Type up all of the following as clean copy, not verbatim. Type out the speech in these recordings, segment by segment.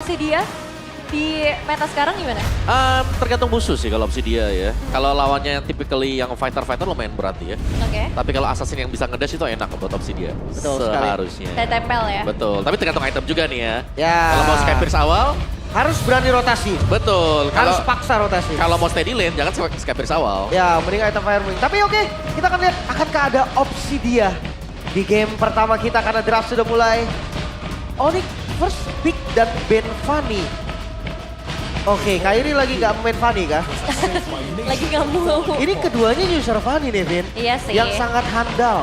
Obsidia di meta sekarang gimana? Tergantung musuh sih kalau Obsidia ya. Kalau lawannya yang typically yang fighter-fighter lumayan berat ya. Oke. Tapi kalau assassin yang bisa ngedash itu enak buat Obsidia. Betul sekali. Seharusnya. Saya tempel ya. Betul, tapi tergantung item juga nih ya. Ya. Kalau mau Skypierce awal, Harus berani rotasi. betul. Harus Kalau paksa rotasi. kalau mau steady lane, jangan Skypierce awal. Ya, mending item Fire Wing. Tapi oke, kita akan lihat akankah ada Obsidia di game pertama kita karena draft sudah mulai. Onyx first pick dan Ben Fanny. Oke, Kairi lagi nggak main Fanny kah? Lagi nggak mau. Ini keduanya user Fanny nih, Ben. Iya sih. Yang sangat handal.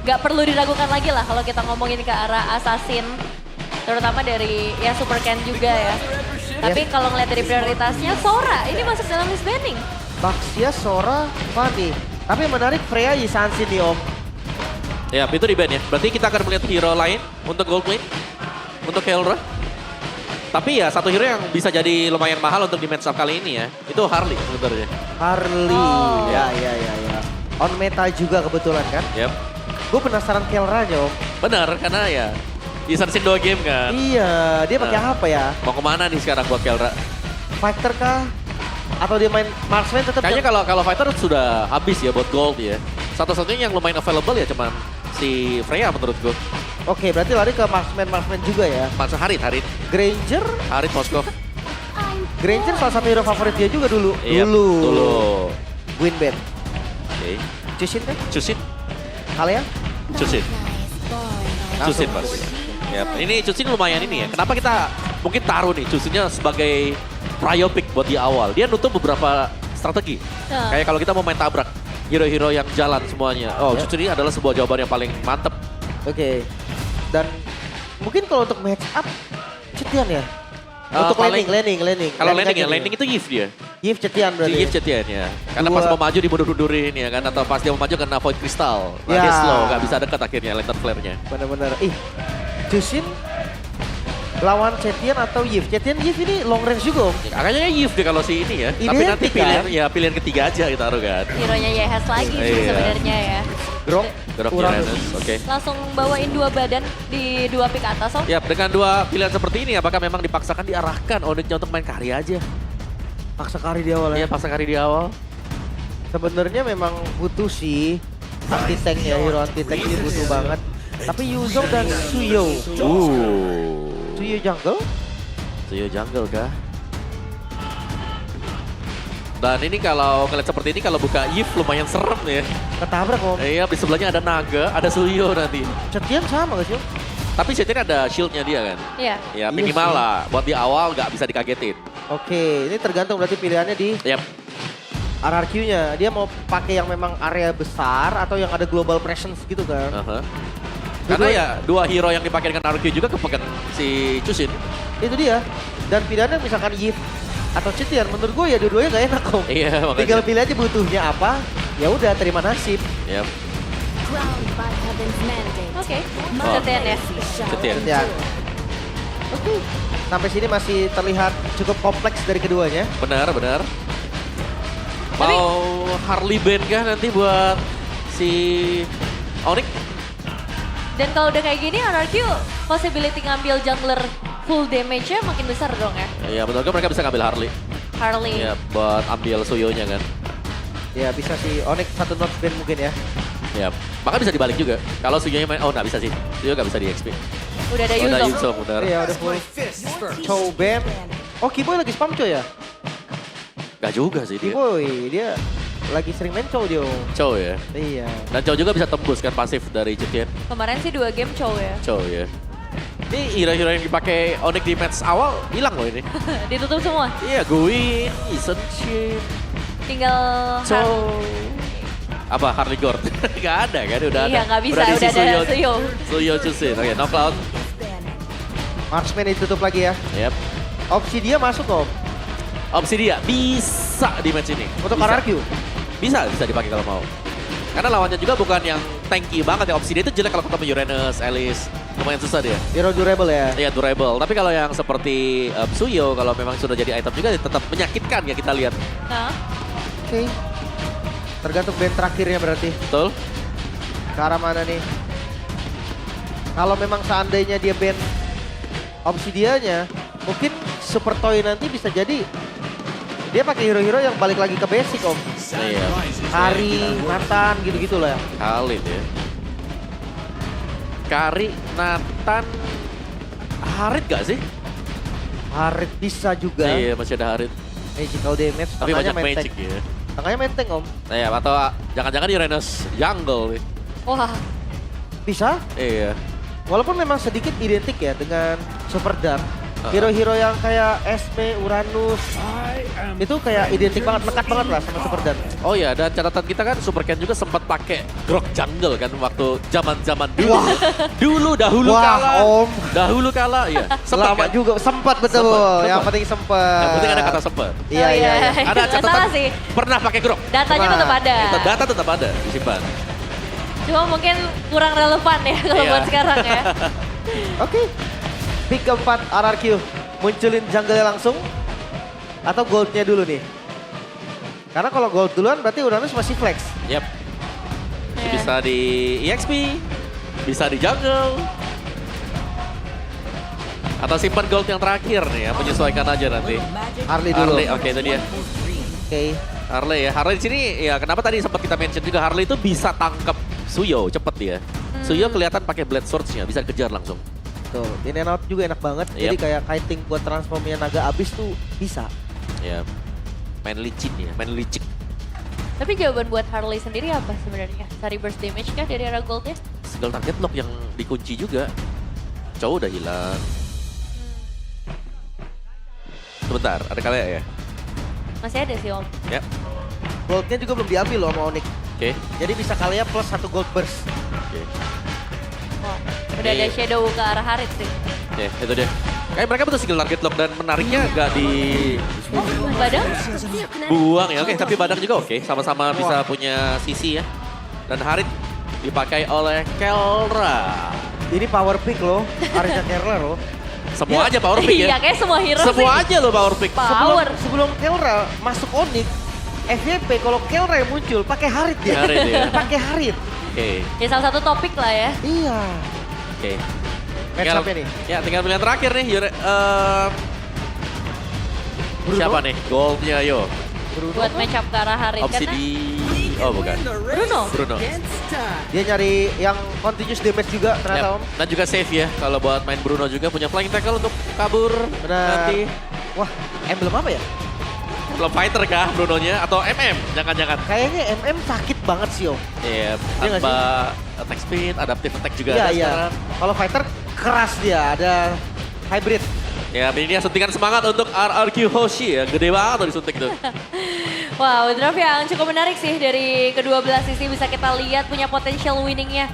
Gak perlu diragukan lagi lah kalau kita ngomongin ke arah assassin. Terutama dari ya Super Ken juga ya. Tapi kalau ngeliat dari prioritasnya, Sora ini masuk dalam list banning. Baxia, Sora, Fanny. Tapi yang menarik Freya Yisansin nih Om. Ya, itu di ban ya. Berarti kita akan melihat hero lain untuk gold lane, untuk Keldra. Tapi ya satu hero yang bisa jadi lumayan mahal untuk di match up kali ini ya. Itu Harley sebenarnya. Harley. Oh. Ya. On meta juga kebetulan kan. Yap. Gue penasaran Kelranya Om. Benar, karena ya disensin 2 game kan. Iya, dia pakai apa ya? Mau kemana nih sekarang buat Keldra? Fighter kah? Atau dia main marksman tetap? Kayaknya kalau fighter sudah habis ya buat gold ya. Satu-satunya yang lumayan available ya cuman si Freya menurut gue. Oke, berarti lari ke marksman juga ya. Masa Harit Granger, Moskov. Granger salah satu hero favorit dia juga dulu. Iya, dulu. Winbet. Oke. Cusin kan? Cusin, Kalian? Cusin Mas. Yap. Ini Cusin lumayan ini ya. Kenapa kita mungkin taruh nih Cusinnya sebagai prio pick buat di awal. Dia nutup beberapa strategi. Kayak kalau kita mau main tabrak, hero-hero yang jalan semuanya. Oh, Ya. Cusin ini adalah sebuah jawaban yang paling mantep. Oke. Dan mungkin kalau untuk match up, Cetian ya? Untuk paling- landing. Kalau landing ya, aja landing itu Yves dia. Yves Cetian berarti. Yves Cetian ya. Karena Dua. pas mau maju dimundur-mundurin ya kan. Atau pas dia mau maju kena void crystal. Nah, Ya. dia slow, gak bisa dekat akhirnya lantern flare-nya. Bener-bener. Cusin lawan Cetian atau Yves? Cetian Yves ini long range juga Om. Kayaknya Yves deh kalau si ini ya. Tapi Identik nanti kan? pilihan ketiga aja kita taruh kan. Hero-nya Yehas lagi sih Iya. sebenarnya ya. Grok, Gerok Uranus. Uranus, oke. Langsung bawain 2 badan di 2 pick atas, Om. Ya, dengan 2 pilihan seperti ini apakah memang dipaksakan diarahkan Onyxnya untuk main carry aja? Paksa kari di awal ya. Iya, paksa carry di awal. Sebenarnya memang butuh sih anti tank ya, hero anti tank ini butuh banget. Tapi Yuzong dan Suyo. Suyo jungle? Suyo jungle kah? Dan ini kalau ngeliat seperti ini kalau buka Yves lumayan serem ya. Ketabrak Om. Iya, di sebelahnya ada Naga, ada Suyo nanti. Cetian sama gak sih Om? Tapi Cetian ada shieldnya dia kan. Iya. Ya Iya minimal sih. lah, buat di awal nggak bisa dikagetin. Oke, ini tergantung berarti pilihannya di Yap, RRQ-nya. Dia mau pakai yang memang area besar atau yang ada global presence gitu kan. Karena ya 2 hero yang dipakai dengan RQ juga kepegang si Cusin. Itu dia. Dan pilihannya misalkan Yves atau Cetian, menurut gue ya dua-duanya gak enak Om. Iya, makanya. Tinggal pilih aja butuhnya apa, ya udah terima nasib. Yap, Oke. Oh. Cetian ya. Cetian. Cetian. Oke. Sampai sini masih terlihat cukup kompleks dari keduanya. Benar. Mau Harley Band kah nanti buat si Onyx? Dan kalau udah kayak gini, RRQ possibility ngambil jungler full damage-nya makin besar dong ya. Iya, betul kan mereka bisa ngambil Harley. Harley. Iya, buat ambil Suyo-nya kan. Ya bisa sih, Onyx satu notch ban mungkin ya. Ya, bahkan bisa dibalik juga. Kalau Suyo-nya main, oh nggak bisa sih. Suyo nggak bisa di XP. Udah ada Oh, udah Yuzong. Yuzong, benar. Iya udah full. Chow ban. Oh Kiboy lagi spam Chow ya? Nggak juga sih dia. Kiboy, dia lagi sering main Chow dia. Chow ya. Iya. Dan Chow juga bisa tembus kan pasif dari Cetian. Kemarin sih 2 game Chow ya. Chow ya. Ini hero-hero yang dipakai Onyx di match awal hilang loh ini. Ditutup semua. Iya, Gwyn, Isen Shin, Tinggal Chow. Apa Harley Gord? Gak ada kan, udah ada. Iya, nggak bisa, diisi udah ada Suyo. Suyo Cusin. Oke, no cloud. Marksman ditutup lagi ya. Yep. Obsidia masuk Om. Obsidia bisa di match ini. Untuk Bisa. RRQ. Bisa dipakai kalau mau. Karena lawannya juga bukan yang tanky banget ya. Obsidia itu jelek kalau ketemu Uranus, Alice. Lumayan susah dia. Hero durable ya. Iya, durable. Tapi kalau yang seperti Suyo, kalau memang sudah jadi item juga tetap menyakitkan ya kita lihat. Nah, Oke. Tergantung band terakhirnya berarti. Betul? Ke arah mana nih? Kalau memang seandainya dia band Obsidianya mungkin Super Toy nanti bisa jadi dia pakai hero-hero yang balik lagi ke basic om. Iya. Kari, Nathan gitu-gitu lah. Khalid ya. Kari, Nathan, Harit gak sih? Harit bisa juga. Iya masih ada Harit. Magical damage. Tapi tengahnya banyak main magic tank. ya. Tengahnya main tank om. Iya atau jangan-jangan Uranus Jungle nih. Wah, Bisa. Iya. Walaupun memang sedikit identik ya dengan Super Dark. Hero-hero yang kayak Esme, Uranus. Itu kayak identik banget, lekat banget lah sama Super Dark. Oh ya, dan catatan kita kan Super Ken juga sempat pakai Grok Jungle kan waktu zaman-zaman dulu. Wah. Dahulu Wah, kala. Om. Dahulu kala, iya. Sempat Lama kan? juga, sempat betul. Sempat. Yang penting sempat. Yang penting ada kata sempat. Iya, Oh, iya, iya. Ada Nggak catatan salah sih. pernah pakai Grok. Datanya Pernah. tetap ada. Itu data tetap ada disimpan. Cuma mungkin kurang relevan ya kalau Iya. buat sekarang ya. Oke. Pick keempat RRQ. Munculin jungle langsung. Atau goldnya dulu nih. Karena kalau gold duluan berarti Uranus masih flex. Yap. Iya. Bisa di EXP, bisa di jungle. Atau simpan gold yang terakhir nih ya, menyesuaikan aja nanti. Harley dulu. Harley, oke itu dia. Oke. Harley ya, Harley di sini ya kenapa tadi sempat kita mention juga Harley itu bisa tangkap Suyo cepet dia. Suyo kelihatan pakai blade swords-nya, bisa kejar langsung. Tuh, in and out juga enak banget. Jadi Yep. kayak kiting buat transformnya naga abis tuh bisa. Ya, main licin ya, main licik. Tapi jawaban buat Harley sendiri apa sebenarnya? Sari burst damage kah dari arah goldnya? Skill target lock yang dikunci juga. Cowok udah hilang. Sebentar, ada kalian ya? Masih ada sih om. Ya, Goldnya juga belum diambil loh sama Onyx. oke. Jadi bisa kalian plus 1 gold burst. Oke. Oh, udah ada Iya. shadow ke arah Harit sih. Oke, itu dia. Kayak mereka butuh skill target lock dan menariknya gak Oh, Badang? dibuang ya. Oke, tapi Badak juga oke. Sama-sama bisa punya sisi ya. Dan Harit dipakai oleh Kelra. Ini power pick loh. Arisa Kerler loh. Semua aja power pick Iya, ya. kayak semua hero Semua sih. aja lo power pick. Power. Sebelum Kelra masuk Onyx, FYP kalau Kelra yang muncul pakai Harit dia. Harit ya. Pakai Harit. Oke, Ya salah satu topik lah ya. Iya. oke. Match Tinggal- up-nya nih. Ya, tinggal pilihan terakhir nih. Bruno. Siapa nih? Goldnya yo. Bruno. Buat match up ke arah Harit kan. Oh bukan. Bruno. Bruno. Dia nyari yang continuous damage juga ternyata Yap. om. Dan juga save ya. Kalau buat main Bruno juga punya flying tackle untuk kabur Benar. nanti. Wah, emblem apa ya? Belum fighter kah Brunonya? Atau MM? Jangan-jangan. Kayaknya MM sakit banget sih om. Iya, Iya nggak tanpa attack speed, adaptive attack juga Iya ada iya. sekarang. Kalau fighter keras dia, ada hybrid. Ya, ini dia suntikan semangat untuk RRQ Hoshi ya. Gede banget tuh disuntik tuh. Wow, draft yang cukup menarik sih dari kedua belah sisi bisa kita lihat punya potensial winningnya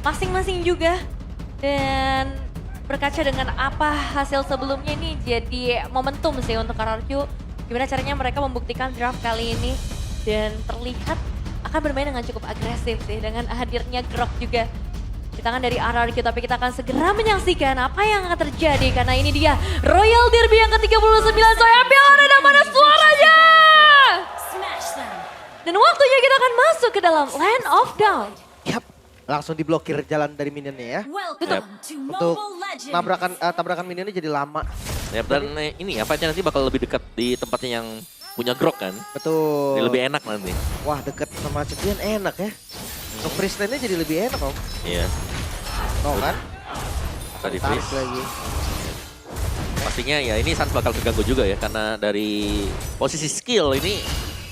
masing-masing juga. Dan berkaca dengan apa hasil sebelumnya ini jadi momentum sih untuk RRQ. Gimana caranya mereka membuktikan draft kali ini dan terlihat akan bermain dengan cukup agresif sih dengan hadirnya Grok juga di tangan dari RRQ. Tapi kita akan segera menyaksikan apa yang akan terjadi karena ini dia Royal Derby yang ke-39. Saya ambil ada mana suaranya? Dan waktunya kita akan masuk ke dalam Land of Dawn. Yap. Langsung diblokir jalan dari minionnya ya. Betul. Untuk tabrakan minionnya jadi lama. Ya, dan ini ya, fightnya nanti bakal lebih dekat di tempatnya yang punya Grok kan. Betul. Jadi lebih enak nanti. Wah deket sama Cetian enak ya. Untuk freeze lane-nya jadi lebih enak om. Iya, Tuh kan? tadi Tarik freeze. lagi. Pastinya ya ini Sans bakal keganggu juga ya. Karena dari posisi skill ini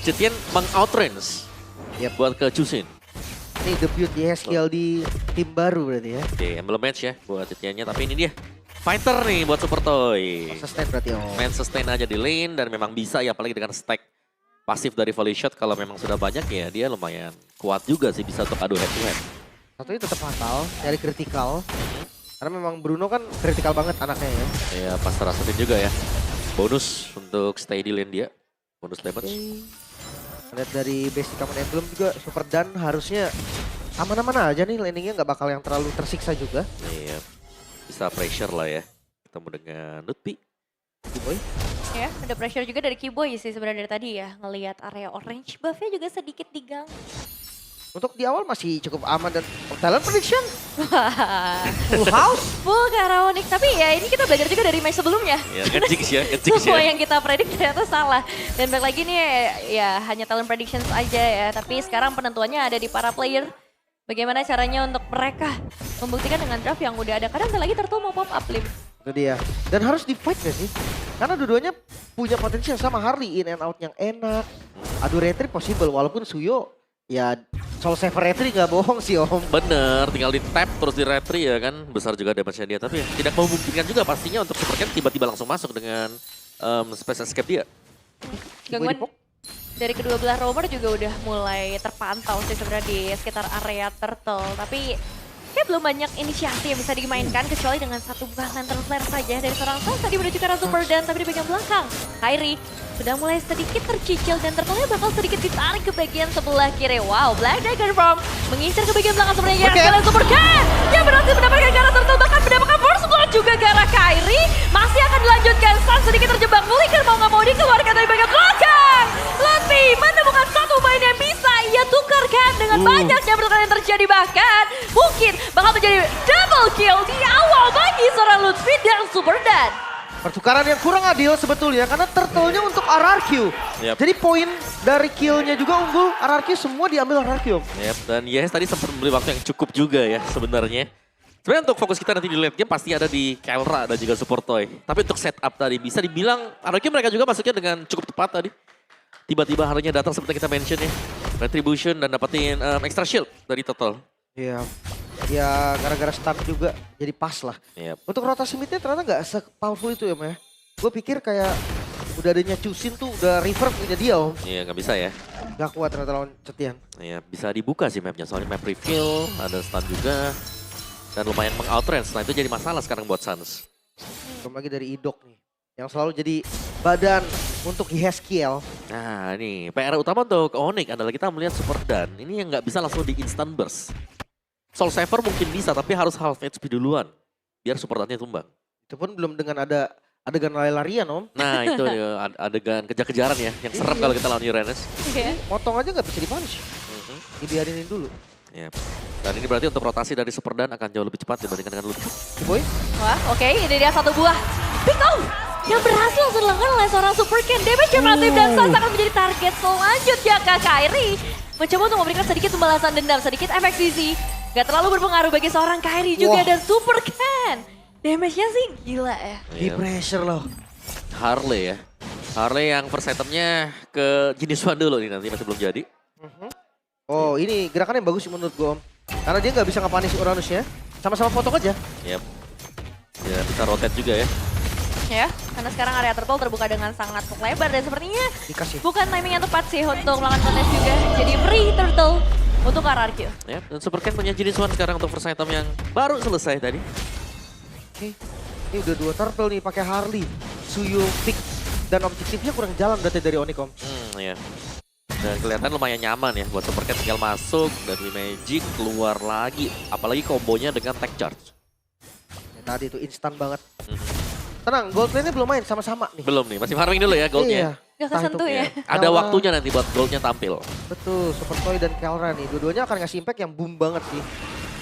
Cetian meng-outrange Yep. buat ke Chusin. Ini debut YSKL di tim baru berarti ya. Oke, belum match ya buat Cetiannya. Tapi ini dia fighter nih buat Super Toy. Sustain berarti om. Main sustain aja di lane dan memang bisa ya apalagi dengan stack pasif dari volley shot kalau memang sudah banyak ya dia lumayan kuat juga sih bisa untuk adu head to head. Satunya tetap fatal, nyari kritikal. Karena memang Bruno kan kritikal banget anaknya ya. Ya pas terasutin juga ya. Bonus untuk stay di lane dia. Bonus damage. Lihat dari basic common emblem juga Super Dan harusnya aman-aman aja nih landingnya nggak bakal yang terlalu tersiksa juga. Iya. Bisa pressure lah ya. Ketemu dengan Nutpi. Boy. Ya, ada pressure juga dari Kiboy sih sebenarnya dari tadi ya. Ngelihat area orange buff-nya juga sedikit diganggu. Untuk di awal masih cukup aman dan talent prediction. Full house. Full ke arah Onyx. Tapi ya ini kita belajar juga dari match sebelumnya. Ya, ngejix ya, ngejix Semua ya. yang kita predik ternyata salah. Dan balik lagi nih ya hanya talent predictions aja ya. Tapi sekarang penentuannya ada di para player. Bagaimana caranya untuk mereka membuktikan dengan draft yang udah ada. Kadang lagi Turtle mau pop up lim. Itu dia. Dan harus di fight gak sih? Karena dua-duanya punya potensi yang sama. Harley in and out yang enak. Adu retry possible walaupun Suyo ya Soul Saver retry gak bohong sih om. Bener, tinggal di tap terus di retry ya kan. Besar juga damage-nya dia. Tapi ya, tidak memungkinkan juga pastinya untuk Supercat tiba-tiba langsung masuk dengan space escape dia. Gangguan dari kedua belah roamer juga udah mulai terpantau sih sebenarnya di sekitar area Turtle. Tapi kayak belum banyak inisiasi yang bisa dimainkan kecuali dengan satu buah lantern flare saja dari seorang Sans tadi menuju ke arah Super Dan tapi di bagian belakang. Kairi sudah mulai sedikit tercicil dan Turtle-nya bakal sedikit ditarik ke bagian sebelah kiri. Wow, Black Dagger Farm mengincar ke bagian belakang sebenarnya sekalian Super Cat yang berhasil mendapatkan ke arah Turtle bahkan mendapatkan force blood juga ke arah Kairi. Masih akan dilanjutkan, Sans sedikit terjebak, Flicker mau nggak mau dikeluarkan dari bagian belakang. Lutfi menemukan satu main yang bisa ia tukarkan dengan banyaknya pertukaran yang terjadi bahkan mungkin bakal menjadi double kill di awal bagi seorang Lutfi dan Super Dan. Pertukaran yang kurang adil sebetulnya karena Turtle-nya untuk RRQ. Yep. Jadi poin dari kill-nya juga unggul, RRQ semua diambil RRQ. Yep, dan Yes tadi sempat membeli waktu yang cukup juga ya sebenarnya. Sebenarnya untuk fokus kita nanti di late game pasti ada di Kelra dan juga Super Toy. Tapi untuk setup tadi bisa dibilang RRQ mereka juga masuknya dengan cukup tepat tadi. Tiba-tiba harinya datang seperti kita mention ya. Retribution dan dapetin extra shield dari Turtle. Iya. Ya gara-gara stun juga jadi pas lah. Yep. Untuk rotasi midnya ternyata nggak se-powerful itu ya Maya. Gue pikir kayak udah adanya Chusin tuh udah reverb punya dia om. Iya nggak bisa ya. Gak kuat ternyata lawan Cetian. Iya bisa dibuka sih mapnya soalnya map reveal, ada stun juga. Dan lumayan meng-outrange, nah itu jadi masalah sekarang buat Sans. Belum lagi dari Idok nih. Yang selalu jadi badan untuk Yeskiel. Nah ini PR utama untuk Onyx adalah kita melihat Super Dan. Ini yang nggak bisa langsung di instant burst. Soul Saver mungkin bisa tapi harus half HP duluan. Biar Super Dan-nya tumbang. Itu pun belum dengan ada adegan lari-larian om. Nah itu dia, adegan kejar-kejaran ya. Yang serem kalau kita lawan Uranus. Motong aja nggak bisa dipunish. Dibiarinin dulu. Yep. Dan ini berarti untuk rotasi dari Super Dan akan jauh lebih cepat dibandingkan dengan Lutfi. Boy. Wah oke ini dia satu buah pick off yang berhasil langsung dilakukan oleh seorang Super Ken. Damage yang masif dan Sans akan menjadi target selanjutnya ke Kairi. Mencoba untuk memberikan sedikit pembalasan dendam, sedikit efek sisi. Gak terlalu berpengaruh bagi seorang Kairi juga dan Super Ken. Damage-nya sih gila ya. Di pressure loh. Harley ya. Harley yang first itemnya ke jenis one dulu nih nanti masih belum jadi. Oh ini gerakan yang bagus sih menurut gue om. Karena dia nggak bisa ngepanis Uranusnya. Sama-sama potong aja. Yep. Ya bisa rotate juga ya. Ya, karena sekarang area Turtle terbuka dengan sangat lebar dan sepertinya Dikasih. bukan timing yang tepat sih untuk melakukan kontes juga. Jadi free Turtle untuk RRQ. Yep. Dan Super Ken punya jenis one sekarang untuk first item yang baru selesai tadi. Oke. Ini udah 2 Turtle nih pakai Harley. Suyo pick. Dan objektifnya kurang jalan berarti dari Onyx om. Ya. Dan kelihatan lumayan nyaman ya buat Super Ken tinggal masuk dan Magic keluar lagi. Apalagi kombonya dengan tech charge. Ya, tadi itu instan banget. Tenang, gold lane-nya belum main sama-sama nih. Belum nih, masih farming dulu ya goldnya. Gak Entah kesentuh itu. ya. Ada waktunya nanti buat goldnya tampil. Betul, Super Toy dan Kelra nih. Dua-duanya akan ngasih impact yang boom banget sih.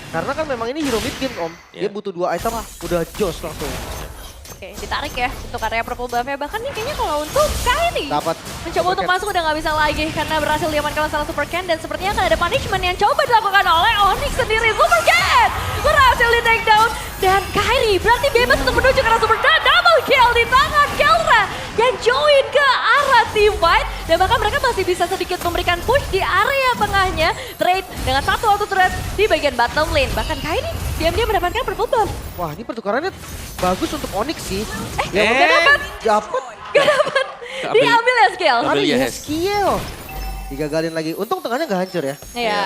Karena kan memang ini hero mid game om. Dia butuh 2 item udah jos langsung. Oke, ditarik ya untuk area purple buff-nya. Bahkan nih kayaknya kalau untuk Kairi Dapat. mencoba untuk masuk udah nggak bisa lagi karena berhasil diamankan oleh salah Super Ken dan sepertinya akan ada punishment yang coba dilakukan oleh Onyx sendiri. Super Ken berhasil di take down dan Kairi berarti bebas untuk menuju ke arah Super Dan. Double kill di tangan Kelra yang join ke arah team fight dan bahkan mereka masih bisa sedikit memberikan push di area tengahnya. Trade dengan satu auto threat di bagian bottom lane. Bahkan Kairi diam-diam mendapatkan purple buff. Wah ini pertukarannya bagus untuk Onyx sih. Gak dapat. Dapat. Gak dapat. Diambil ya skill. Ambil ya, Ada Hes. skill. Digagalin lagi. Untung tengahnya gak hancur ya. Iya.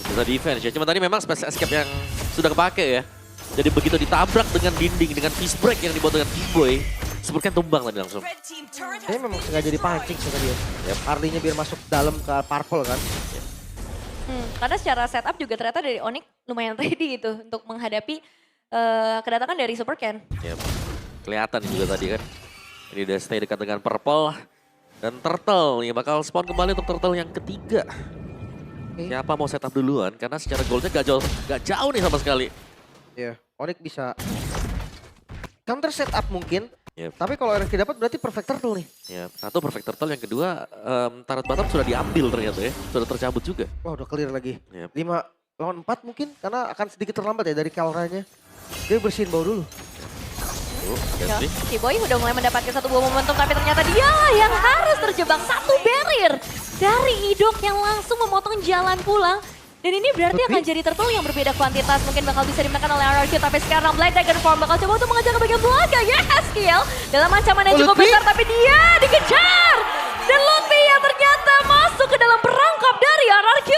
Bisa defense ya, cuma tadi memang space escape yang sudah kepake ya. Jadi begitu ditabrak dengan dinding, dengan fist break yang dibuat dengan T-Boy, Super Ken tumbang tadi langsung. Ini memang sengaja dipancing sama dia. Harley-nya biar masuk dalam ke purple kan. Karena secara setup juga ternyata dari Onyx lumayan ready gitu untuk menghadapi kedatangan dari Super Ken. Yep. Kelihatan juga tadi kan. Ini udah stay dekat dengan Purple. Dan Turtle, ya bakal spawn kembali untuk Turtle yang ketiga. Siapa mau setup duluan? Karena secara goalnya gak jauh nih sama sekali. Iya, Onyx bisa counter setup mungkin. Yep. Tapi kalau RFK dapat berarti perfect turtle nih. Ya, satu perfect turtle, yang kedua turret bottom sudah diambil ternyata ya. Sudah tercabut juga. Wah udah clear lagi. Yep. 5 lawan 4 mungkin karena akan sedikit terlambat ya dari Kalranya. Dia bersihin bau dulu. Ganti. Kiboy udah mulai mendapatkan satu buah momentum, tapi ternyata dia yang harus terjebak satu barrier dari Idok yang langsung memotong jalan pulang. Dan ini berarti akan jadi turtle yang berbeda kuantitas. Mungkin bakal bisa dimakan oleh RRQ, tapi sekarang Black Dragon Form bakal coba untuk mengejar ke bagian belakang. Yes, kill dalam ancaman yang cukup besar, tapi dia dikejar. Dan Lutfi yang ternyata masuk ke dalam perangkap dari RRQ.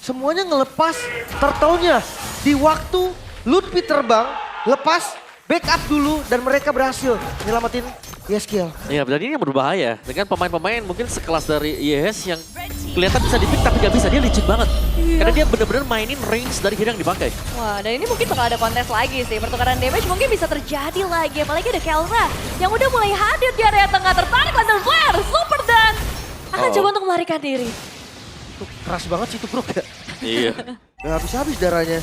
Semuanya ngelepas turtle-nya di waktu Lutfi terbang, lepas backup dulu dan mereka berhasil nyelamatin Yeskiel. Iya, dan ini yang berbahaya. Dengan pemain-pemain mungkin sekelas dari IES yang kelihatan bisa di-pick tapi gak bisa. Dia licin banget. Karena dia benar-benar mainin range dari hero yang dipakai. Wah, dan ini mungkin bakal ada kontes lagi sih. Pertukaran damage mungkin bisa terjadi lagi. Apalagi ada Kelra yang udah mulai hadir di area tengah. Tertarik Laser Flare, Super dan akan coba untuk melarikan diri. Tuh, keras banget sih itu bro. Iya. Gak habis-habis darahnya.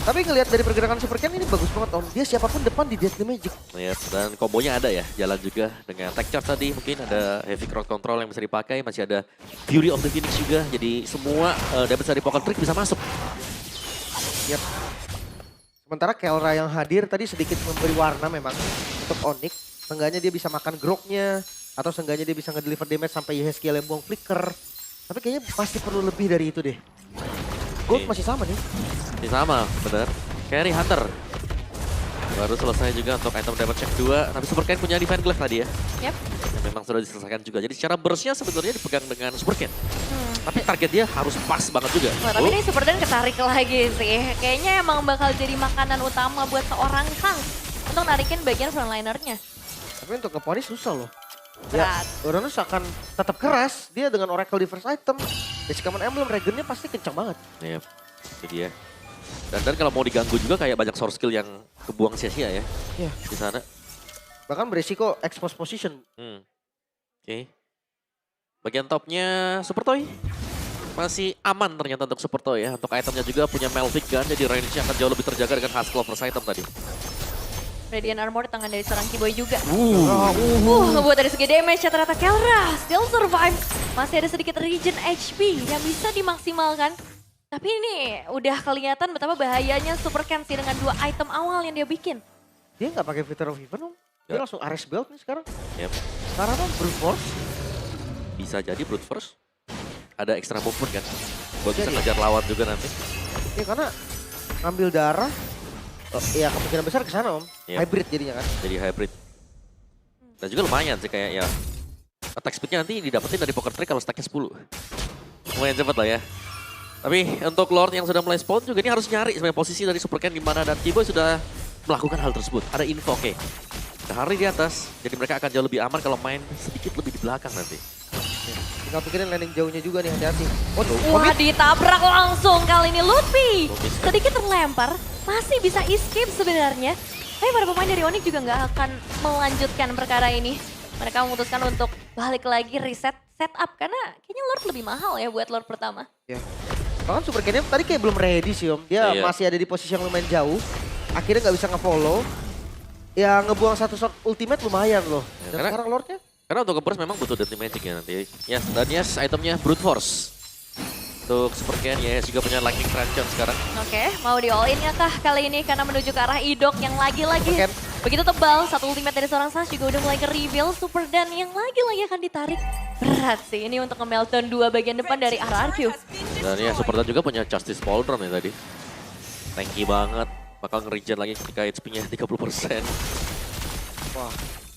Tapi ngelihat dari pergerakan Super Ken ini bagus banget Om. Dia siapapun depan di Deadly Magic. Iya, dan kombonya ada ya, jalan juga dengan tech charge tadi. Mungkin ada heavy crowd control yang bisa dipakai, masih ada Fury of the Phoenix juga. Jadi semua damage dari Poker Trick bisa masuk. Yap. Sementara Kelra yang hadir tadi sedikit memberi warna memang untuk Onyx. Seenggaknya dia bisa makan groknya, atau seenggaknya dia bisa nge-deliver damage sampai Yeskiel yang buang flicker. Tapi kayaknya pasti perlu lebih dari itu deh. Gold masih sama nih. Masih sama, bener. Carry Hunter. Baru selesai juga untuk item damage check 2. Tapi Super Ken punya Divine Glaive tadi ya. Yep. Yang memang sudah diselesaikan juga. Jadi secara burst-nya sebenarnya dipegang dengan Super Ken. Tapi target dia harus pas banget juga. Wah, tapi ini Super Dan ketarik lagi sih. Kayaknya emang bakal jadi makanan utama buat seorang Kang untuk narikin bagian frontlinernya. Tapi untuk nge-punish susah loh. Berat. Ya, Uranus akan tetap keras. Dia dengan Oracle di first item. Basic Command Emblem, Regennya pasti kencang banget. Iya, itu dia. Dan kalau mau diganggu juga kayak banyak source skill yang kebuang sia-sia ya. Iya. Di sana. Bahkan beresiko expose position. Oke. Bagian topnya Super Toy. Masih aman ternyata untuk Super Toy ya. Untuk itemnya juga punya Melvic Gun, jadi range-nya akan jauh lebih terjaga dengan Haskell first item tadi. Radiant Armor di tangan dari seorang Kiboy juga. Ngebuat dari segi damage ya ternyata Kelra still survive. Masih ada sedikit regen HP yang bisa dimaksimalkan. Tapi ini udah kelihatan betapa bahayanya Super Ken sih dengan 2 item awal yang dia bikin. Dia nggak pakai Victor of Heaven, Om. Dia langsung Ares Belt nih sekarang. Yep. Sekarang kan Brute Force. Bisa jadi brute force. Ada extra movement kan. Buat bisa Jadi. ngejar lawan juga nanti. Ya karena ngambil darah. Ya kemungkinan besar ke sana Om. Yep. Hybrid jadinya kan. Jadi hybrid. Dan juga lumayan sih kayak ya. Attack speednya nanti didapetin dari Poker Trick kalau stacknya 10. Lumayan cepet lah ya. Tapi untuk Lord yang sudah mulai spawn juga ini harus nyari sebenarnya posisi dari Super Ken di mana, dan Kiboy sudah melakukan hal tersebut. Ada info, oke. Hari di atas, jadi mereka akan jauh lebih aman kalau main sedikit lebih di belakang nanti. Tinggal pikirin landing jauhnya juga nih, hati-hati. Oh, Wah, ditabrak langsung kali ini Lutfi. Lutfi. Sedikit terlempar, masih bisa escape sebenarnya. Tapi para pemain dari Onyx juga nggak akan melanjutkan perkara ini. Mereka memutuskan untuk balik lagi reset setup karena kayaknya Lord lebih mahal ya buat Lord pertama. Ya. Bahkan Super Ken tadi kayak belum ready sih Om. Dia Iya. masih ada di posisi yang lumayan jauh. Akhirnya nggak bisa nge-follow. Ya ngebuang satu shot ultimate lumayan loh. Ya, Dan karena- sekarang Lordnya. Karena untuk nge-burst memang butuh Deadly Magic ya nanti. Yes, dan yes itemnya Brute Force. Untuk Super Ken, yes juga punya Lightning Tranchant sekarang. Oke, mau di all in ya kah kali ini karena menuju ke arah Idok yang lagi-lagi Super Ken. begitu tebal. Satu ultimate dari seorang Sans juga udah mulai ke reveal. Super Dan yang lagi-lagi akan ditarik. Berat sih ini untuk nge-meltdown 2 bagian depan dari RRQ. Dan ya Super Dan juga punya Justice Pauldron ya tadi. Tanky banget. Bakal nge-regen lagi ketika HP-nya 30%. Wah.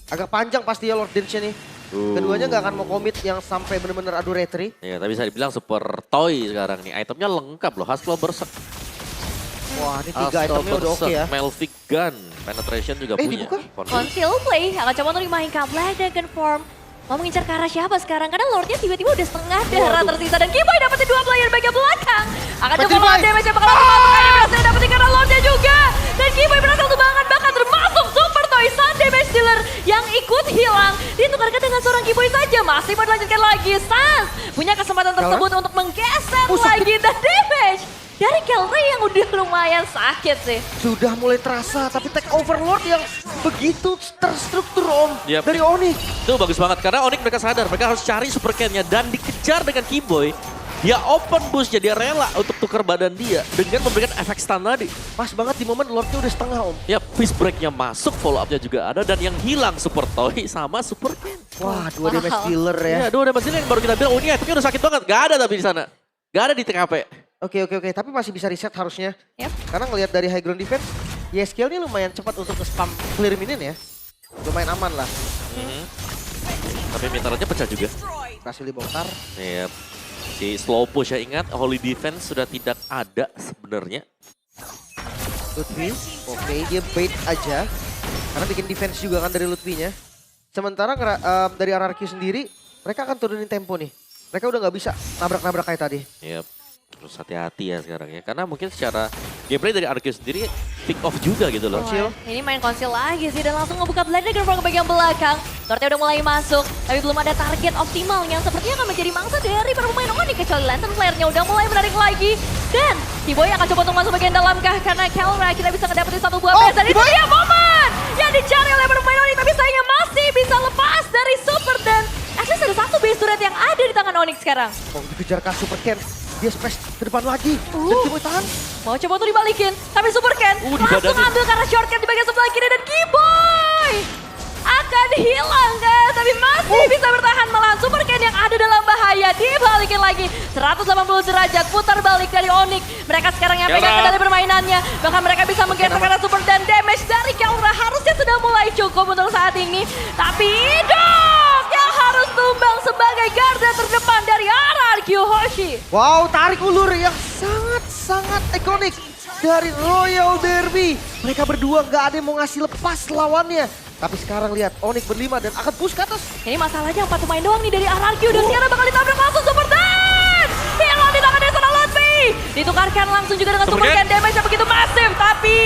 Agak panjang pasti ya Lord Dance-nya nih. Keduanya nggak akan mau komit yang sampai bener-bener adu retri. Ya tapi bisa dibilang Super Toy sekarang nih. Itemnya lengkap loh. Haskell Berserk. Wah ini 3 itemnya udah oke ya. Melvic Gun. Penetration juga punya. dibuka. Conceal play akan coba untuk dimainkan Black Dragon Form. Mau mengincar ke arah siapa sekarang? Karena Lordnya tiba-tiba udah setengah darah tersisa. Dan Kiboy dapetin 2 player bagian belakang. Akan coba melawan damage yang bakal dimasukkan. Dia berhasil dapetin karena Lordnya juga. Dan Kiboy berhasil sumbangan bahkan termasuk Super Toy. Saat damage dealer yang ikut hilang. Ditukarkan dengan seorang Giboy saja. Masih mau dilanjutkan lagi. Sans punya kesempatan tersebut untuk menggeser lagi dan damage dari Kelra yang udah lumayan sakit sih. Sudah mulai terasa, tapi take overlord yang begitu terstruktur Om. Yep. Dari Onyx. Itu bagus banget karena Onyx mereka sadar mereka harus cari super can-nya dan dikejar dengan Kiboy. Dia open boost-nya, dia rela untuk tukar badan dia dengan memberikan efek stun tadi. Pas banget di momen Lordnya udah setengah Om. Ya, fist break-nya masuk, follow up-nya juga ada dan yang hilang super toy sama super can. Wah, 2 damage dealer ya. Ya, 2 damage dealer yang baru kita bilang, oh ini itemnya udah sakit banget. Gak ada tapi di sana. Gak ada di TKP. Oke, tapi masih bisa reset harusnya. Yep. Karena ngelihat dari high ground defense, YSKL ini lumayan cepat untuk nge-spam clear minion ya. Lumayan aman lah. Tapi meterannya pecah juga. Berhasil dibongkar. Yep. Si slow push ya, ingat Holy Defense sudah tidak ada sebenarnya. Lutfi, oke dia bait aja. Karena bikin defense juga kan dari Lutfinya. Sementara dari RRQ sendiri, mereka akan turunin tempo nih. Mereka udah nggak bisa nabrak-nabrak kayak tadi. Yep. Terus hati-hati ya sekarang ya. Karena mungkin secara gameplay dari RQ sendiri pick off juga gitu loh. Konsil. Ini main konsil lagi sih dan langsung ngebuka blender ke bagian belakang. Lordnya udah mulai masuk, tapi belum ada target optimal yang sepertinya akan menjadi mangsa dari para pemain Onyx. Kecuali Lantern Flare-nya udah mulai menarik lagi. Dan Kiboy akan coba untuk masuk bagian dalam kah? Karena Kelra kita bisa ngedapetin satu buah base. Dan itu dia momen yang dicari oleh para pemain Onyx. Tapi sayangnya masih bisa lepas dari Super dan at least ada satu base turret yang ada di tangan Onyx sekarang. Oh dikejar kah Super Ken. Dia smash ke depan lagi. Dan Kiboy tahan. Mau coba untuk dibalikin, tapi Super Ken langsung ambil karena shortcut di bagian sebelah kiri dan Kiboy akan hilang guys, tapi masih bisa bertahan malahan Super Ken yang ada dalam bahaya. Dibalikin lagi 180 derajat putar balik dari Onyx. Mereka sekarang yang pegang kendali permainannya, bahkan mereka bisa menggeser karena super dan damage dari Kelra harusnya sudah mulai cukup untuk saat ini. Tapi Dok yang harus tumbang sebagai garda terdepan dari RRQ Hoshi. Wow, tarik ulur yang sangat ikonik dari Royal Derby. Mereka berdua nggak ada yang mau ngasih lepas lawannya. Tapi sekarang lihat Onyx berlima dan akan push ke atas. Ini masalahnya 4 pemain doang nih dari RRQ dan sekarang bakal ditabrak langsung Super Dan. Hilang di tangan Desana Lutfi. Ditukarkan langsung juga dengan Super Ken damage yang begitu masif. Tapi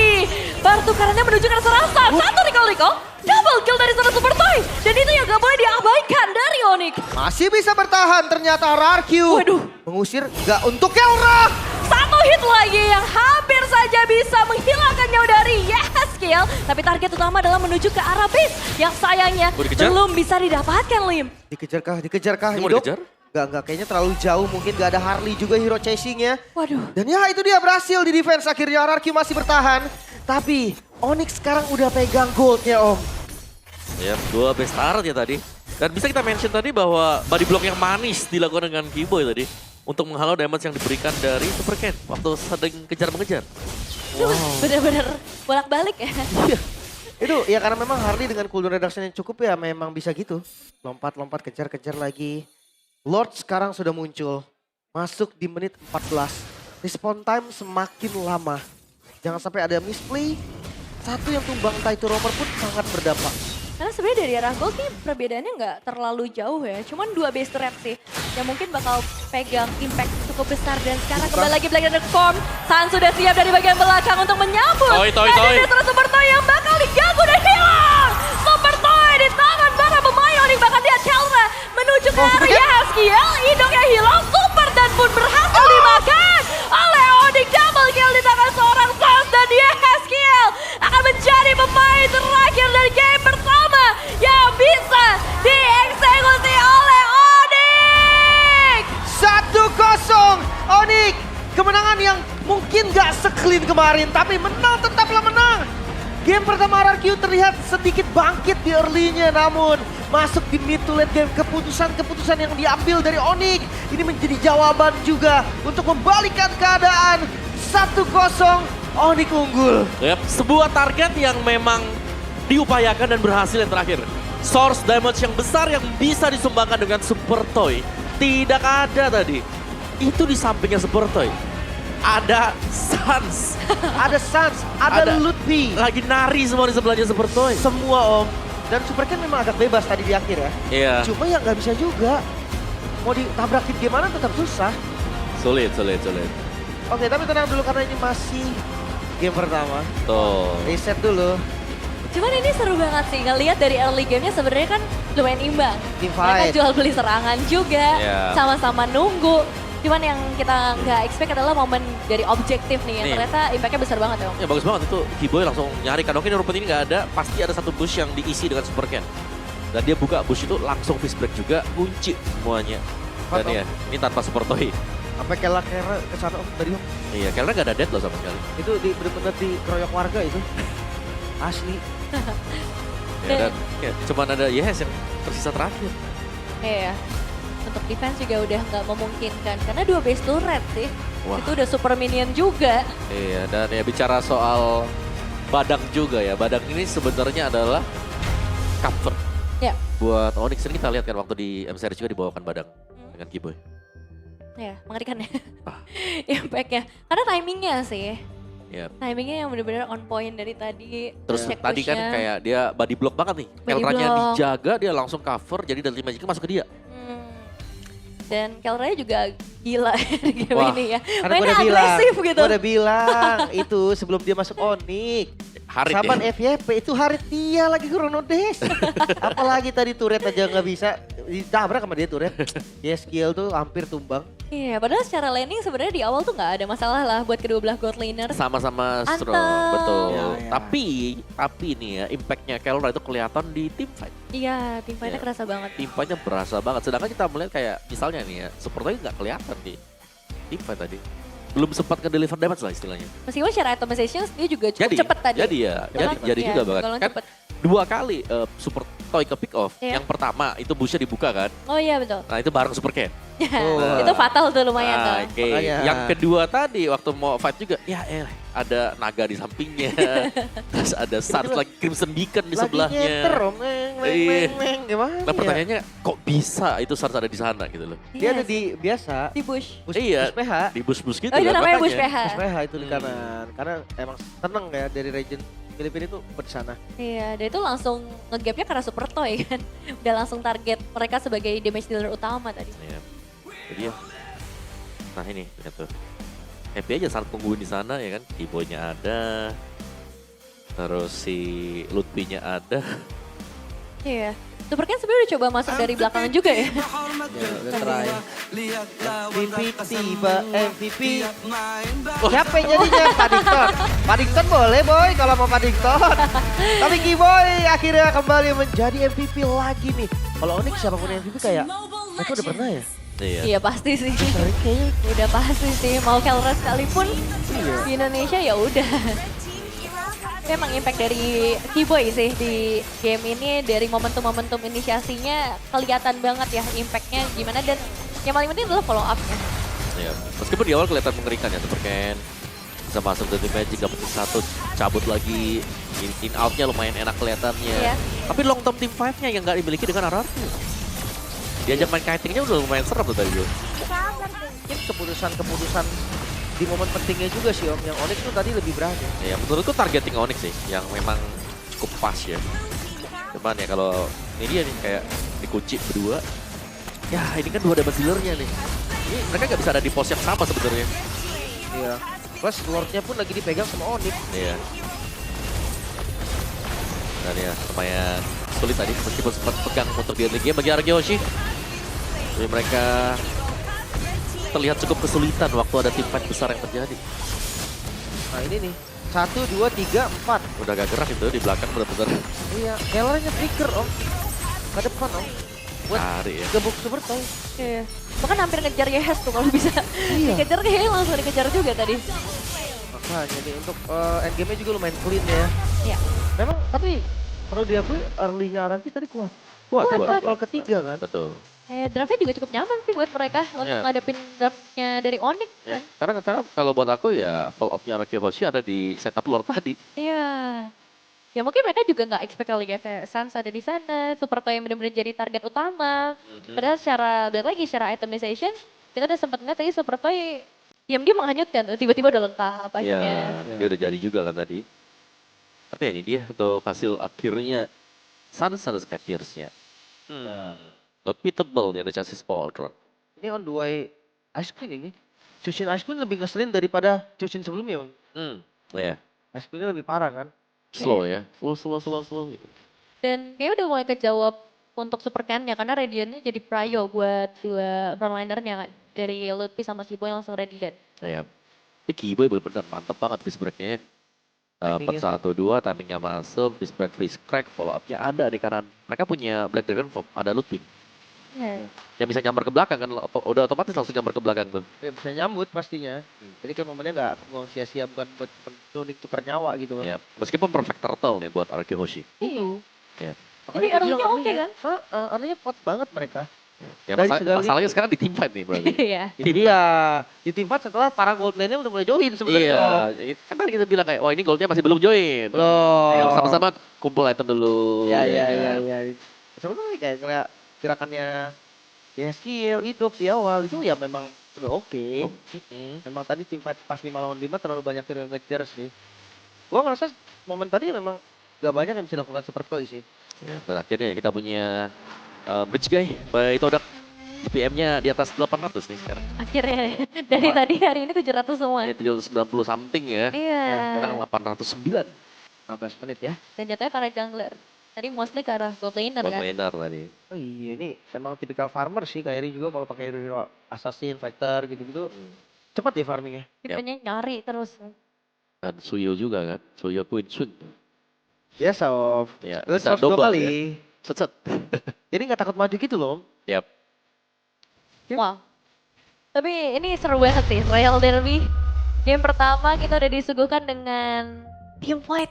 pertukarannya menuju ke serasa. Satu recall. Double kill dari sana Super Toy. Dan itu yang gak boleh diabaikan dari Onyx. Masih bisa bertahan ternyata RRQ. Waduh. Mengusir nggak untuk Kelra. Satu hit lagi yang hampir saja bisa menghilangkan nyawa dari Yeskiel. Tapi target utama adalah menuju ke arah base. Yang sayangnya belum bisa didapatkan Lim. Dikejar kah? Ini mau Hidup? dikejar? Gak, kayaknya terlalu jauh. Mungkin gak ada Harley juga hero chasingnya. Waduh. Dan ya itu dia berhasil di defense. Akhirnya RRQ masih bertahan. Tapi Onyx sekarang udah pegang goldnya Om. Ya, 2 best start ya tadi. Dan bisa kita mention tadi bahwa body block yang manis dilakukan dengan Kiboy tadi. Untuk menghalau damage yang diberikan dari Super Ken waktu sedang kejar-mengejar. Wow. Bener-bener bolak-balik ya. Itu ya karena memang Harley dengan cooldown reduction yang cukup ya memang bisa gitu. Lompat-lompat kejar-kejar lagi. Lord sekarang sudah muncul. Masuk di menit 14. Respawn time semakin lama. Jangan sampai ada misplay. Satu yang tumbang entah itu romer pun sangat berdampak. Karena sebenarnya dari arah gold sih perbedaannya nggak terlalu jauh ya. Cuman 2 base turret sih yang mungkin bakal pegang impact cukup besar. Dan sekarang kembali lagi Black Thunder Form. San sudah siap dari bagian belakang untuk menyambut. Toy. Ada Super Toy yang bakal diganggu dan hilang. Super Toy di tangan para pemain Onyx. Bahkan lihat Kelra menuju ke area Haskiel. Idongnya hilang. Super dan pun berhasil dimakan oleh Onyx. Double kill di tangan seorang Sans dan dia Haskiel akan menjadi pemain terakhir dari game pertama yang bisa dieksekusi oleh Onyx. 1-0 Onyx. Kemenangan yang mungkin gak se-clean kemarin. Tapi menang tetaplah menang. Game pertama RRQ terlihat sedikit bangkit di early-nya. Namun masuk di mid to late game keputusan-keputusan yang diambil dari Onyx. Ini menjadi jawaban juga untuk membalikan keadaan. 1-0 Onyx unggul. Yep, sebuah target yang memang diupayakan dan berhasil yang terakhir. Source damage yang besar yang bisa disumbangkan dengan Super Toy. Tidak ada tadi. Itu di sampingnya Super Toy. Ada Sans. Ada Sans, ada Lutfi. Lagi nari semua di sebelahnya Super Toy. Semua Om. Dan Super Ken memang agak bebas tadi di akhir ya. Iya. Cuma ya nggak bisa juga. Mau ditabrakin gimana tetap susah. Sulit. Oke, tapi tenang dulu karena ini masih game pertama. Tuh. Reset dulu. Cuman ini seru banget sih, ngelihat dari early game-nya sebenarnya kan lumayan imbang. Team Mereka fight. jual beli serangan juga, Iya. sama-sama nunggu. Cuman yang kita nggak expect adalah momen dari objektif nih, yang Nih. ternyata impact-nya besar banget ya Om. Ya bagus banget itu, Kiboy langsung nyari kan. Oke, rumput ini nggak ada, pasti ada satu bush yang diisi dengan super can. Dan dia buka bush itu langsung fist break juga, kunci semuanya. Dan Mantap. ya, ini tanpa super toy. Sampai Kela ke sana Om tadi Om. Iya, karena nggak ada dead loh sama sekali. Itu bener-bener dikeroyok warga itu. Asli. Ya, dan ya, cuman ada Yes yang tersisa terakhir. Iya. Untuk defense juga udah nggak memungkinkan karena 2 base turret sih. Wah. Itu udah super minion juga. Iya, dan ya bicara soal Badang juga ya. Badang ini sebenarnya adalah cover Ya. buat Onyx. Ini kita lihat kan waktu di M Series juga dibawakan Badang dengan Kiboy. Ya, mengerikan ya. Ah. Impact-nya. Karena timingnya sih. Ya. Timingnya yang bener-bener on point dari tadi. Terus Check tadi kan push-nya. kayak dia body block banget nih. Body Kelranya block. dijaga, dia langsung cover. Jadi dari Magic masuk ke dia. Dan Kelranya juga gila di game Wah, ini ya. Karena gue Mainnya udah bilang, agresif gitu. gue udah bilang itu sebelum dia masuk Onyx. Harit Saban ya. FYP itu Harit dia lagi Chronodes. Apalagi tadi turret aja nggak bisa ditabrak sama dia turret. Ya skill tuh hampir tumbang. Iya, padahal secara laning sebenarnya di awal tuh nggak ada masalah lah buat kedua belah god laner. Sama-sama strong, Anteng. betul. Ya, ya. Tapi nih ya, impactnya Kelra itu kelihatan di team fight. Iya, tim fight-nya Iya. kerasa banget. Team fight-nya berasa banget. Sedangkan kita melihat kayak misalnya nih ya, sepertinya nggak kelihatan di team fight tadi. Belum sempat ke-deliver damage lah istilahnya. Meskipun secara atomization dia juga cukup Jadi, cepet tadi. jadi ya, Golong- jadi iya, juga banget. golong Kan cepet. 2 kali super toy ke pick off. Iya. Yang pertama itu bushnya dibuka kan. Oh iya betul. Nah itu bareng super can. Oh. Itu fatal tuh lumayan tuh. Nah, oke. Makanya. Yang kedua tadi waktu mau fight juga, ya ada naga di sampingnya. Terus ada Sans lagi Crimson Beacon di Lagi sebelahnya. nyeter Om. Iya. Gimana Nah ya? pertanyaannya kok bisa itu Sans ada di sana gitu loh. Dia Iya ada sih. di biasa. Di bush. Iya. Push PH. Di bus-bus gitu. Oh itu kan, namanya makanya. bush PH. Push PH itu di Hmm. kanan. Karena emang seneng ya dari region Filipina itu di sana. Iya, dia itu langsung ngegapnya karena super toy kan. Udah langsung target mereka sebagai damage dealer utama tadi. Iya. Jadi ya. Nah ini lihat tuh. Happy aja saat tungguin di sana ya kan. Kiboy-nya ada. Terus si Lutfi-nya ada. Iya. Super Ken sebenarnya udah coba masuk dari belakangan juga ya. Ya, udah try. MVP tiba MVP. Siapa yang jadinya Paddington? Paddington boleh boy kalau mau Paddington. Tapi Kiboy akhirnya kembali menjadi MVP lagi nih. Kalau Onyx siapapun MVP kayak mereka udah pernah ya? Iya. Iya pasti sih. Sering kayaknya. Udah pasti sih. Mau Kelra sekalipun Iya. di Indonesia ya udah. Memang impact dari Kiboy sih di game ini dari momentum-momentum inisiasinya kelihatan banget ya impactnya gimana dan yang paling penting adalah follow up-nya. Iya. Meskipun di awal kelihatan mengerikan ya, Super Ken bisa masuk dari Magic, dapetin satu, cabut lagi, in out-nya lumayan enak kelihatannya. Iya. Tapi long term team 5-nya yang nggak dimiliki dengan RRQ. Diajak main kiting-nya udah lumayan serem tuh tadi. Mungkin keputusan di momen pentingnya juga sih Om. Yang Onyx tuh tadi lebih berani. Ya menurutku targeting Onyx sih, yang memang cukup pas ya. Cuman ya kalau ini dia nih kayak dikunci berdua. Ya ini kan 2 damage dealer-nya nih. Ini mereka nggak bisa ada di pos yang sama sebenarnya. Iya. Plus Lordnya pun lagi dipegang sama Onyx. Iya. Dan ya lumayan sulit tadi meskipun sempat pegang untuk di early game bagi Argi Hoshi. Jadi mereka terlihat cukup kesulitan waktu ada tim fight besar yang terjadi. Nah ini nih. 1, 2, 3, 4. Udah gak gerak itu di belakang benar-benar Iya. Kellernya trigger Om. Ke depan Om. Buat cari ya. gebuk super toy. Iya. Bahkan hampir ngejar Yehes tuh kalau bisa. Iya. Dikejar kayaknya langsung dikejar juga tadi. Makanya nih untuk endgame-nya juga lumayan clean ya. Iya. Memang tapi perlu diakui early-nya Aranti tadi kuat. Kuat, Sampai call ketiga kan. Betul. Draftnya juga cukup nyaman sih buat mereka untuk Iya. ngadepin draftnya dari Onyx Ya. kan. Karena kalau buat aku ya follow up-nya Argi Hoshi ada di setup luar tadi. Iya. Ya mungkin mereka juga nggak expect kali ya kayak Sans ada di sana, Super Toy yang benar-benar jadi target utama. Padahal secara balik lagi secara itemization kita udah sempat ngeliat tadi Super Toy diam-diam menghanyutkan, tiba-tiba udah lengkap Iya, akhirnya. dia udah jadi juga kan tadi. Tapi ya ini dia untuk hasil akhirnya Sans harus Fierce-nya. Not beatable nih ada chances Paul Drone. Ini on the way Ice Queen ini. Chushin Ice Queen lebih ngeselin daripada Chushin sebelumnya. Om. Ya. Ice Queen lebih parah kan. Slow ya, slow. Dan kayaknya udah mulai kejawab untuk super can-nya karena Radiantnya jadi prio buat dua frontlinernya kan. Dari Lutfi sama Kiboy langsung Radiant. Ya, ini Kiboy bener-bener mantep banget freeze break-nya. Timingnya. 4-1-2, timingnya masuk, freeze break, freeze crack, follow up-nya ada di kanan. Mereka punya Black Dragon Form, ada Ludwig. Iya. Yang bisa nyamber ke belakang kan, udah otomatis langsung nyamber ke belakang tuh. Ya, bisa nyambut pastinya. Jadi kan momennya nggak mau sia-sia bukan buat Sonic tukar nyawa gitu loh. Ya, meskipun perfect turtle nih buat Arke Hoshi. Iya. Ya. Jadi early-nya oke kan? Artinya kuat banget mereka. Ya, Dari segala masalahnya sekarang di team fight nih berarti. Iya. Jadi ya di tim 4 setelah para gold lane-nya udah mulai join sebenarnya. Iya, kan tadi kita bilang kayak, wah ini goldnya masih belum join. Loh. Ayo sama-sama kumpul item dulu. Ya. kan? Sebenarnya kayak gerakannya ya skill hidup di awal itu ya memang udah oke. Memang tadi tim fight pas 5 lawan 5 terlalu banyak tiro sih. Gua ngerasa momen tadi memang gak banyak yang bisa dilakukan super sih. Ya, dan akhirnya kita punya bridge guy, itu udah PM-nya di atas 800 nih sekarang. Akhirnya dari tadi hari ini 700 semua. Ini 790 something ya. Iya. Sekarang 809. 15 menit ya. Dan jatuhnya karena jungler. Tadi mostly ke arah gold laner Buat kan. laner tadi. Oh iya ini memang tipikal farmer sih kayak ini juga kalau pakai hero assassin, fighter gitu-gitu. Cepat ya farmingnya. Tipenya nyari terus. Dan Suyo juga kan. Suyo Queen Sun. Biasa of. Ya, Terus bisa 2 double kali. ya. Set. Jadi nggak takut maju gitu loh. Yap. Wow. Tapi ini seru banget sih, Royal Derby. Game pertama kita udah disuguhkan dengan team fight